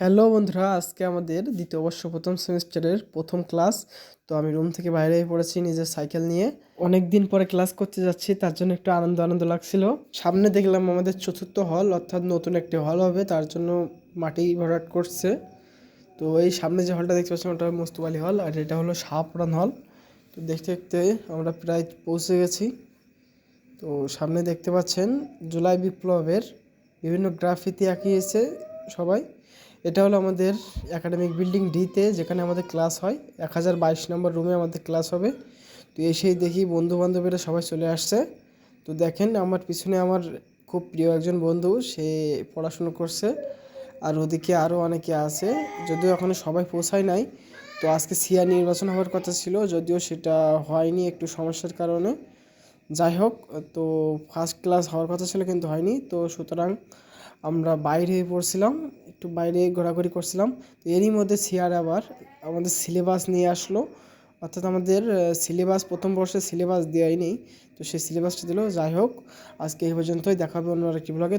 Hello বন্ধুরা, আজকে আমাদের দ্বিতীয় বর্ষ প্রথম সেমিস্টারের প্রথম ক্লাস। তো আমি রুম থেকে বাইরে পড়েছি নিজের সাইকেল নিয়ে। অনেক দিন পরে ক্লাস করতে যাচ্ছি, তার জন্য একটু আনন্দ আনন্দ লাগছিল। সামনে দেখলাম আমাদের চতুর্থ হল, অর্থাৎ নতুন একটি হল হবে, তার জন্য মাটি ভরাট করছে। তো এই সামনে যে হলটা দেখতে পাচ্ছেন ওটা মুস্তফা আলী হল, আর এটা হলো শাহপুরান হল। তো দেখতে দেখতে আমরা প্রায় পৌঁছে গেছি। তো সামনে দেখতে পাচ্ছেন জুলাই বিপ্লবের বিভিন্ন গ্রাফিতি আঁকিয়েছে সবাই। এটা হলো আমাদের একাডেমিক বিল্ডিং ডিতে, যেখানে আমাদের ক্লাস হয়। 1022 নম্বর রুমে আমাদের ক্লাস হবে। তো এসেই দেখি বন্ধু বান্ধবীরা সবাই চলে আসছে। তো দেখেন আমার পিছনে আমার খুব প্রিয় একজন বন্ধু, সে পড়াশুনো করছে। আর ওদিকে আরও অনেকে আছে, যদিও এখনও সবাই পৌঁছায় নাই। তো আজকে সিআর নির্বাচন হওয়ার কথা ছিল, যদিও সেটা হয়নি একটু সমস্যার কারণে। যাই হোক, তো ফার্স্ট ক্লাস হওয়ার কথা ছিল কিন্তু হয়নি। তো সুতরাং আমরা বাইরে পড়ছিলাম, একটু বাইরে ঘোরাঘুরি করছিলাম। তো এরই মধ্যে সিআর আবার আমাদের সিলেবাস নিয়ে আসলো, অর্থাৎ আমাদের সিলেবাস প্রথম বর্ষের সিলেবাস দেওয়াই নেই। তো সেই সিলেবাসটা দিল। যাই হোক, আজকে এই পর্যন্তই, দেখা হবে অন্য আরেকটি ব্লগে।